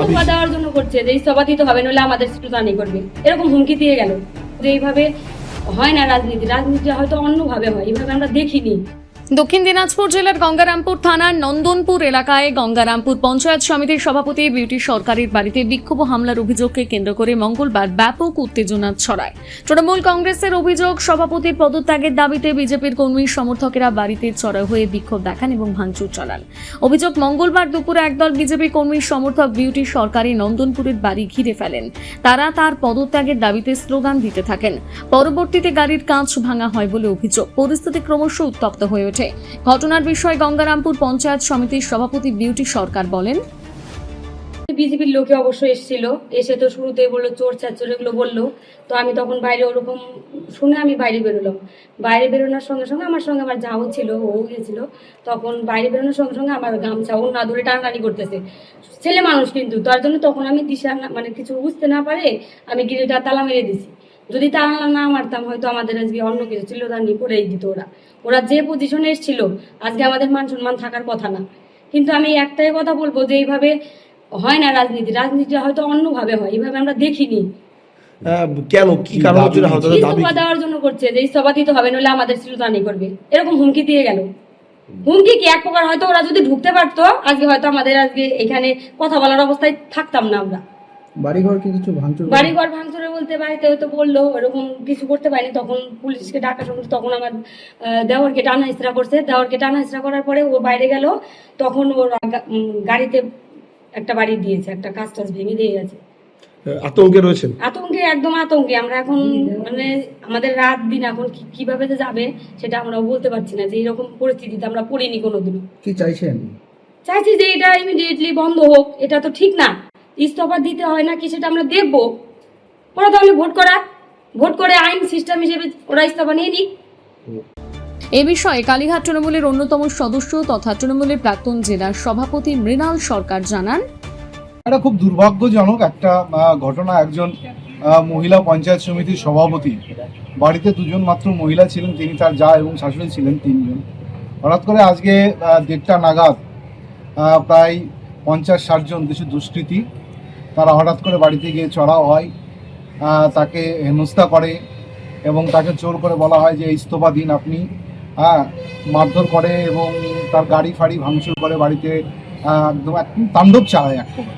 ইস্তফা দেওয়ার জন্য করছে যে ইস্তফা দিতে হবে, নইলে আমাদের স্টুডেন্টই করবে, এরকম হুমকি দিয়ে গেল। যে এইভাবে হয় না রাজনীতি, রাজনীতি হয়তো অন্যভাবে হয়, এইভাবে আমরা দেখিনি। দক্ষিণ দিনাজপুর জেলার গঙ্গারামপুর থানার নন্দনপুর এলাকায় গঙ্গারামপুর পঞ্চায়েত সমিতির সভাপতি বিউটি সরকারের বাড়িতে বিক্ষোভ হামলার অভিযোগকে কেন্দ্র করে মঙ্গলবার ব্যাপক উত্তেজনা ছড়ায়। তৃণমূল কংগ্রেসের অভিযোগ, সভাপতির পদত্যাগের দাবিতে বিজেপির কর্মী সমর্থকেরা বাড়িতে চড়া হয়ে বিক্ষোভ দেখান এবং ভাঙচুর চালান। অভিযোগ, মঙ্গলবার দুপুরে একদল বিজেপি কর্মী সমর্থক বিউটি সরকারি নন্দনপুরের বাড়ি ঘিরে ফেলেন। তারা তার পদত্যাগের দাবিতে স্লোগান দিতে থাকেন। পরবর্তীতে গাড়ির কাঁচ ভাঙা হয় বলে অভিযোগ। পরিস্থিতি ক্রমশ উত্তপ্ত হয়ে ওঠে। ঘটনার বিষয়ে গঙ্গারামপুর পঞ্চায়েত সমিতির সভাপতি বিউটি সরকার বলেন, বিজেপির লোকে অবশ্যই এসেছিল, এসে তো শুরুতে বললো চোর চাচোর এগুলো বললো। তো আমি তখন বাইরে ওরকম শুনে আমি বাইরে বেরোলাম। বাইরে বেরোনোর সঙ্গে সঙ্গে আমার সঙ্গে আমার যাও ছিল, ও গেছিল। তখন বাইরে বেরোনোর সঙ্গে সঙ্গে আমার গামছা ও না ধরে টানাটানি করতেছে, ছেলে মানুষ কিন্তু। তার জন্য তখন আমি দিশা মানে কিছু বুঝতে না পারে আমি গিরিটা তালা মেরে দিছি। যদি তালা না মারতাম হয়তো আমাদের আজকে অন্য কিছু ছিল, তার নিয়ে করেই দিত। ওরা যে পজিশনে এসেছিল আজকে আমাদের মান সম্মান থাকার কথা না। কিন্তু আমি একটাই কথা বলবো যে এইভাবে হয় না রাজনীতি, রাজনীতি হয়তো অন্যভাবে হয়, এইভাবে আমরা দেখিনি। কেন, কি কারণ ইস্তফা দেওয়ার জন্য করছে যে ইস্তফা দিতে হবে, নইলে আমাদের স্টুডেন্টই করবে, এরকম হুমকি দিয়ে গেল। হুমকি কি এক প্রকার, হয়তো ওরা যদি ঢুকতে পারতো আজকে হয়তো আমাদের আজকে এখানে কথা বলার অবস্থায় থাকতাম না আমরা। বাড়িঘর কি কিছু ভাঙচুর? বাড়িঘর ভাঙচুরে বলতে বাড়িতে হয়তো বললো, এরকম কিছু করতে পারিনি। তখন পুলিশকে ডাকা শুনতে তখন আমার দেওরকে টানা হিসরা করছে। দেওরকে টানা হিসরা করার পরে ও বাইরে গেল, তখন ওর গাড়িতে একটা বাড়ি দিয়েছে, একটা কাজ টাজ ভেঙে দিয়ে গেছে। আতঙ্কে রয়েছেন? আতঙ্কে, একদম আতঙ্কে। আমরা এখন মানে আমাদের রাত দিন এখন কিভাবে যে যাবে সেটা আমরা বলতে পারছি না, যে এরকম পরিস্থিতিতে আমরা পড়িনি কোনোদিনও। কি চাইছেন? চাইছি যে এটা ইমিডিয়েটলি বন্ধ হোক। এটা তো ঠিক না, ইস্তফা দিতে হয় না কি সেটা আমরা দেখবো। ওরা তাহলে ভোট করে আইন সিস্টেম হিসেবে ওরা ইস্তফা নিয়ে নিক। এ বিষয়ে কালীঘাট তৃণমূলের অন্যতম সদস্য তথা তৃণমূলের প্রাক্তন জেলা সভাপতি মৃণাল সরকার জানান, এটা খুব দুর্ভাগ্যজনক একটা ঘটনা। একজন মহিলা পঞ্চায়েত সমিতির সভাপতি, বাড়িতে দুজন মাত্র মহিলা ছিলেন, তিনি তার জা এবং শাশুড়ি ছিলেন, তিনজন। হঠাৎ করে আজকে 1:30টা নাগাদ প্রায় 50-60 জন কিছু দুষ্কৃতী তারা হঠাৎ করে বাড়িতে গিয়ে চড়াও হয়, তাকে হেনস্থা করে এবং তাকে জোর করে বলা হয় যে ইস্তফা দিন আপনি। মারধর করে এবং তার গাড়ি ফাড়ি ভাঙচুর করে, বাড়িতে একদম তাণ্ডব চালায় এক প্রকার।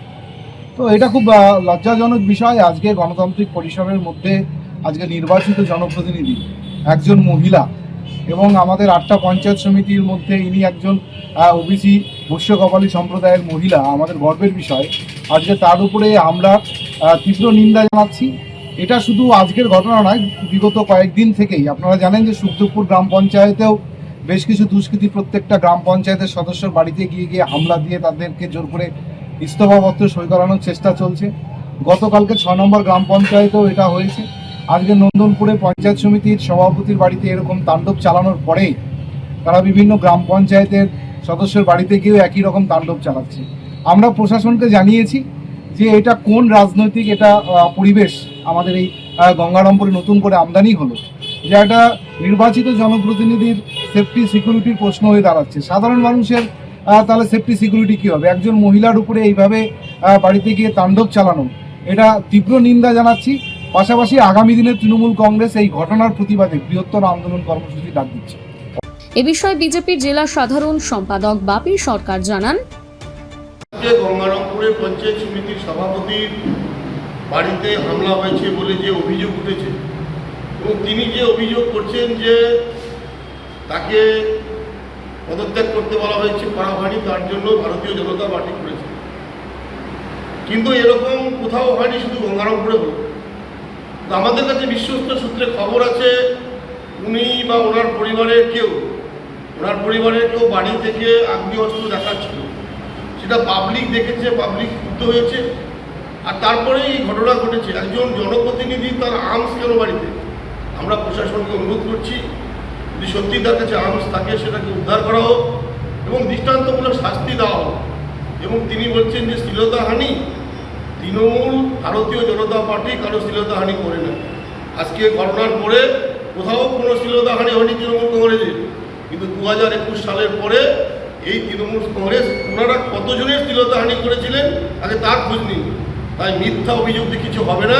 তো এটা খুব লজ্জাজনক বিষয়। আজকে গণতান্ত্রিক পরিসরের মধ্যে আজকে নির্বাচিত জনপ্রতিনিধি একজন মহিলা এবং আমাদের 8টা পঞ্চায়েত সমিতির মধ্যে ইনি একজন ওবিসি বৈশ্য কপালী সম্প্রদায়ের মহিলা, আমাদের গর্বের বিষয়। আজকে তার উপরে আমরা তীব্র নিন্দা জানাচ্ছি। এটা শুধু আজকের ঘটনা নয়, বিগত কয়েকদিন থেকেই আপনারা জানেন যে সুখদেবপুর গ্রাম পঞ্চায়েতেও বেশ কিছু দুষ্কৃতী প্রত্যেকটা গ্রাম পঞ্চায়েতের সদস্যর বাড়িতে গিয়ে হামলা দিয়ে তাদেরকে জোর করে ইস্তফাপত্র সই করানোর চেষ্টা চলছে। গতকালকে 6 নম্বর গ্রাম পঞ্চায়েতেও এটা হয়েছে। আজকে নন্দনপুরে পঞ্চায়েত সমিতির সভাপতির বাড়িতে এরকম তাণ্ডব চালানোর পরে তারা বিভিন্ন গ্রাম পঞ্চায়েতের সদস্যের বাড়িতে গিয়েও একই রকম তাণ্ডব চালাচ্ছে। আমরা প্রশাসনকে জানিয়েছি যে এটা কোন রাজনৈতিক এটা পরিবেশ আমাদের এই গঙ্গারামপুরে নতুন করে আমদানি হলো, যে একটা নির্বাচিত জনপ্রতিনিধির সেফটি সিকিউরিটির প্রশ্ন হয়ে দাঁড়াচ্ছে। সাধারণ মানুষের তাহলে সেফটি সিকিউরিটি কী হবে? একজন মহিলার উপরে এইভাবে বাড়িতে গিয়ে তাণ্ডব চালানো, এটা তীব্র নিন্দা জানাচ্ছি। পাশাপাশি আগামী দিনে তৃণমূল কংগ্রেস এই ঘটনার প্রতিবাদে বৃহত্তর আন্দোলন কর্মসূচি ডাক দিচ্ছে। এ বিষয়ে বিজেপির জেলা সাধারণ সম্পাদক বাপি সরকার জানান, গঙ্গারামপুরের পঞ্চায়েত সমিতির সভাপতির বাড়িতে হামলা হয়েছে বলে যে অভিযোগ উঠেছে এবং তিনি যে অভিযোগ করছেন যে তাকে পদত্যাগ করতে বলা হয়েছে, করা হয়নি, তার জন্য ভারতীয় জনতা পার্টি করেছে। কিন্তু এরকম কোথাও হয়নি, শুধু গঙ্গারামপুরে হলো। আমাদের কাছে বিশ্বস্ত সূত্রে খবর আছে উনি বা ওনার পরিবারের কেউ বাড়ি থেকে আগ্নেয়াস্ত্র দেখাচ্ছিল, সেটা পাবলিক দেখেছে, পাবলিক ক্ষুব্ধ হয়েছে, আর তারপরেই এই ঘটনা ঘটেছে। একজন জনপ্রতিনিধি তার আর্মস কেন বাড়িতে? আমরা প্রশাসনকে অনুরোধ করছি যদি সত্যি তার কাছে আর্মস থাকে সেটাকে উদ্ধার করা হোক এবং দৃষ্টান্তমূলক শাস্তি দেওয়া হোক। এবং তিনি বলছেন যে শ্লীলতাহানি, তৃণমূল ভারতীয় জনতা পার্টি কারো শ্লীলতাহানি করে না। আজকে ঘটনার পরে কোথাও কোনো শ্লীলতাহানি হয়নি তৃণমূল কংগ্রেসের, কিন্তু 2021 সালের পরে এই তৃণমূল কংগ্রেস ওনারা কতজনের শ্লীলতাহানি করেছিলেন আগে তার খোঁজ নিন। তাই মিথ্যা অভিযোগ দিয়ে কিছু হবে না,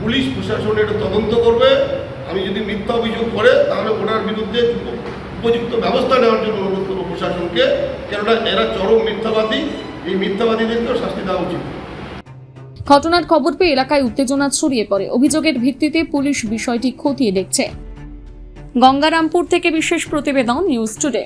পুলিশ প্রশাসন এটা তদন্ত করবে। আমি যদি মিথ্যা অভিযোগ করে তাহলে ওনার বিরুদ্ধে উপযুক্ত ব্যবস্থা নেওয়ার জন্য অনুরোধ করবো প্রশাসনকে, কেননা এরা চরম মিথ্যাবাদী, এই মিথ্যাবাদীদেরকেও শাস্তি দেওয়া উচিত। ঘটনার খবর পেয়ে এলাকায় উত্তেজনা ছড়িয়ে পড়ে। অভিযোগের ভিত্তিতে পুলিশ বিষয়টি খতিয়ে দেখছে। গঙ্গারামপুর থেকে বিশেষ প্রতিবেদন, নিউজ টুডে।